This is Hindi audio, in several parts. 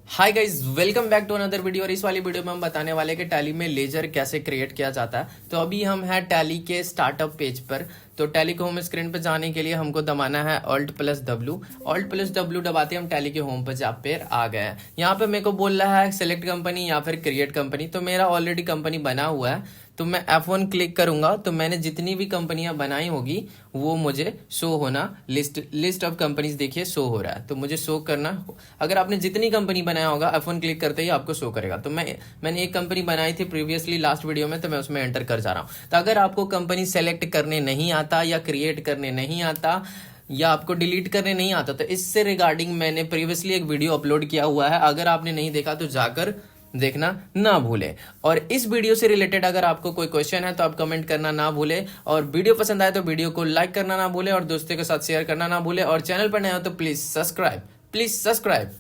Hi guys, welcome back to another video. और इस वाली वीडियो में हम बताने वाले कि टैली में लेजर कैसे क्रिएट किया जाता है। तो अभी हम हैं टैली के स्टार्टअप पेज पर। तो टैली को होम स्क्रीन पर जाने के लिए हमको दबाना है Alt+W दबाते हम टैली के होम पेज पर आ गए हैं। यहाँ पे मेरे को बोल रहा है सेलेक्ट कंपनी या फिर क्रिएट कंपनी। तो मेरा ऑलरेडी कंपनी बना हुआ है, तो मैं F1 क्लिक करूंगा तो मैंने जितनी भी कंपनियां बनाई होगी वो मुझे शो होना, लिस्ट ऑफ कंपनीज देखिए शो हो रहा है। तो मुझे शो करना, अगर आपने जितनी कंपनी बनाया होगा F1 क्लिक करते ही आपको शो करेगा। तो मैंने एक कंपनी बनाई थी प्रीवियसली लास्ट वीडियो में, तो मैं उसमें एंटर कर जा रहा हूँ। तो अगर आपको कंपनी सेलेक्ट करने नहीं आता या क्रिएट करने नहीं आता या आपको डिलीट करने नहीं आता, तो इससे रिगार्डिंग मैंने प्रीवियसली एक वीडियो अपलोड किया हुआ है। अगर आपने नहीं देखा तो जाकर देखना ना भूले। और इस वीडियो से रिलेटेड अगर आपको कोई क्वेश्चन है तो आप कमेंट करना ना भूले। और वीडियो पसंद आए तो वीडियो को लाइक करना ना भूले और दोस्तों के साथ शेयर करना ना भूले। और चैनल पर नए हो तो प्लीज सब्सक्राइब।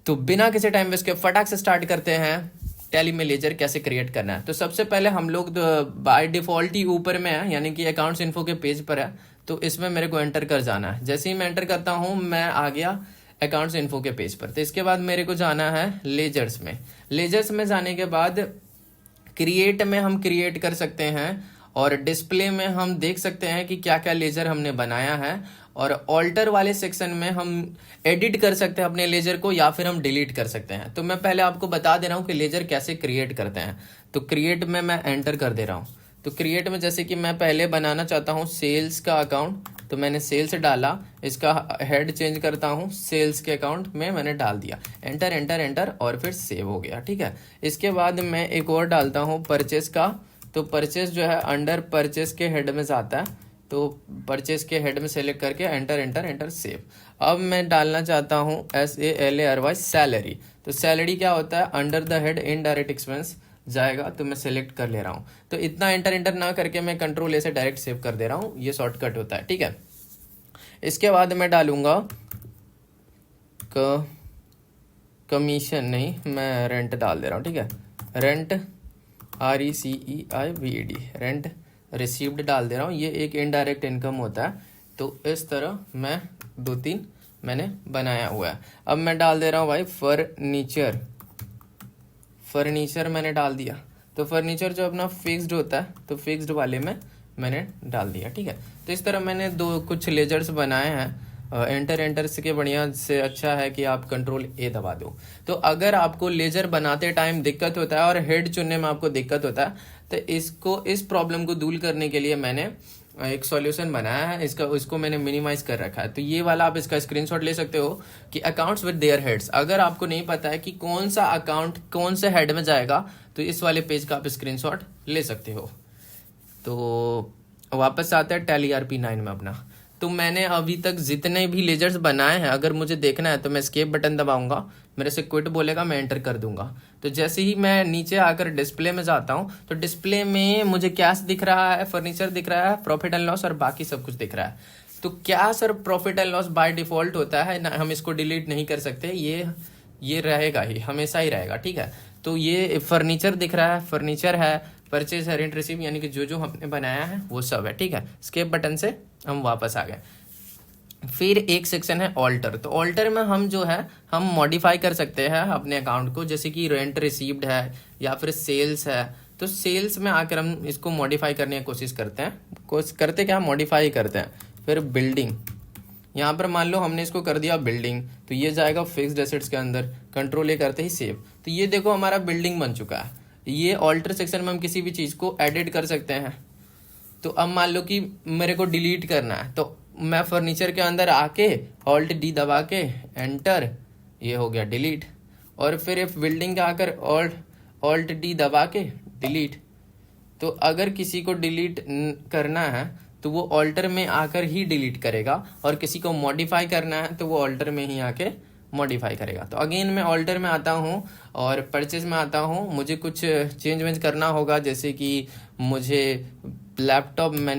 तो बिना किसी टाइम वेस्ट के फटाक से स्टार्ट करते हैं टैली में लेजर कैसे क्रिएट करना है। तो सबसे पहले हम लोग बाय डिफॉल्ट ही ऊपर में है, यानी कि अकाउंट्स इन्फो के पेज पर है। तो इसमें मेरे को एंटर कर जाना है। जैसे ही मैं एंटर करता हूं मैं आ गया अकाउंट्स इन्फो के पेज पर। तो इसके बाद मेरे को जाना है लेजर्स में। लेजर्स में जाने के बाद क्रिएट में हम क्रिएट कर सकते हैं और डिस्प्ले में हम देख सकते हैं कि क्या क्या लेजर हमने बनाया है। और ऑल्टर वाले सेक्शन में हम एडिट कर सकते हैं अपने लेजर को या फिर हम डिलीट कर सकते हैं। तो मैं पहले आपको बता दे रहा हूं कि लेजर कैसे क्रिएट करते हैं। तो क्रिएट में मैं एंटर कर दे रहा हूं। तो क्रिएट में जैसे कि मैं पहले बनाना चाहता हूं सेल्स का अकाउंट, तो मैंने सेल्स डाला। इसका हेड चेंज करता हूं, सेल्स के अकाउंट में मैंने डाल दिया। एंटर एंटर एंटर और फिर सेव हो गया। ठीक है, इसके बाद मैं एक और डालता हूं परचेस का। तो परचेस जो है अंडर परचेस के हेड में जाता है। तो परचेस के हेड में सेलेक्ट करके एंटर एंटर एंटर सेव। अब मैं डालना चाहता हूं SALARY सैलरी। तो सैलरी क्या होता है, under the head indirect expense जाएगा। तो मैं सेलेक्ट कर ले रहा हूं। तो इतना एंटर एंटर ना करके मैं कंट्रोल A से डायरेक्ट सेव कर दे रहा हूं, ये शॉर्टकट होता है। ठीक है, इसके बाद मैं डालूंगा कमीशन, नहीं मैं रेंट डाल दे रहा हूं। ठीक है, रेंट RECEIVED, रेंट रिसीव्ड डाल दे रहा हूँ। ये एक इनडायरेक्ट इनकम होता है। तो इस तरह मैं 2-3 मैंने बनाया हुआ है। अब मैं डाल दे रहा हूँ भाई फर्नीचर मैंने डाल दिया। तो फर्नीचर जो अपना फिक्स्ड होता है, तो फिक्स्ड वाले में मैंने डाल दिया। ठीक है, तो इस तरह मैंने कुछ लेजर्स बनाए हैं। एंटर के बढ़िया से अच्छा है कि आप कंट्रोल A दबा दो। तो अगर आपको लेजर बनाते टाइम दिक्कत होता है और हेड चुनने में आपको दिक्कत होता है, तो इस प्रॉब्लम को दूर करने के लिए मैंने एक सॉल्यूशन बनाया है। इसको मैंने मिनिमाइज कर रखा है। तो ये वाला आप इसका स्क्रीनशॉट ले सकते हो कि अकाउंट्स विद देयर हेड्स। अगर आपको नहीं पता है कि कौन सा अकाउंट कौन से हेड में जाएगा, तो इस वाले पेज का आप स्क्रीनशॉट ले सकते हो। तो वापस आते हैं टैली RP9 में अपना। तो मैंने अभी तक जितने भी लेजर्स बनाए हैं, अगर मुझे देखना है तो मैं एस्केप बटन दबाऊंगा, मेरे से क्विट बोलेगा, मैं एंटर कर दूंगा। तो जैसे ही मैं नीचे आकर डिस्प्ले में जाता हूं तो डिस्प्ले में मुझे कैश दिख रहा है, फर्नीचर दिख रहा है, प्रॉफिट एंड लॉस और बाकी सब कुछ दिख रहा है। तो कैश और profit and loss by default होता है ना, हम इसको डिलीट नहीं कर सकते, ये रहेगा ही, हमेशा ही रहेगा। ठीक है, तो ये फर्नीचर दिख रहा है, फर्नीचर है, परचेज है, रेंट रिसीव, यानी कि जो हमने बनाया है वो सब है। ठीक है, स्केप बटन से हम वापस आ गए। फिर एक सेक्शन है ऑल्टर। तो ऑल्टर में हम जो है हम मॉडिफाई कर सकते हैं अपने अकाउंट को, जैसे कि रेंट रिसीव्ड है या फिर सेल्स है। तो सेल्स में आकर हम इसको मॉडिफाई करने की कोशिश करते हैं। क्या मॉडिफाई करते हैं। फिर बिल्डिंग, यहाँ पर मान लो हमने इसको कर दिया बिल्डिंग, तो ये जाएगा फिक्स्ड एसेट्स के अंदर। कंट्रोल A करते ही सेव। तो ये देखो हमारा बिल्डिंग बन चुका है। ये ऑल्टर सेक्शन में हम किसी भी चीज को एडिट कर सकते हैं। तो अब मान लो कि मेरे को डिलीट करना है, तो मैं फर्नीचर के अंदर आके Alt+D दबा के एंटर, ये हो गया डिलीट। और फिर बिल्डिंग का आकर Alt+D दबा के डिलीट। तो अगर किसी को डिलीट करना है तो वो ऑल्टर में आकर ही डिलीट करेगा, और किसी को मॉडिफाई करना है तो वो ऑल्टर में ही आके मॉडिफाई करेगा। तो अगेन मैं ऑल्टर में आता हूँ और परचेज में आता हूँ। मुझे कुछ चेंज वेंज करना होगा, जैसे कि मुझे लैपटॉप मैं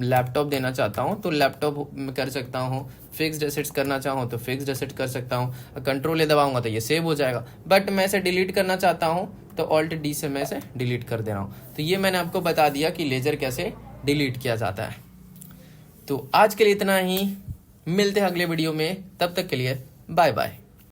लैपटॉप देना चाहता हूँ तो लैपटॉप कर सकता हूँ। फिक्स्ड एसेट्स करना चाहूँ तो फिक्स्ड एसेट कर सकता हूँ। कंट्रोल A दबाऊंगा तो ये सेव हो जाएगा। बट मैं इसे डिलीट करना चाहता हूँ तो Alt+D से मैं इसे डिलीट कर दे रहा हूँ। तो ये मैंने आपको बता दिया कि लेजर कैसे डिलीट किया जाता है। तो आज के लिए इतना ही, मिलते हैं अगले वीडियो में, तब तक के लिए बाय बाय।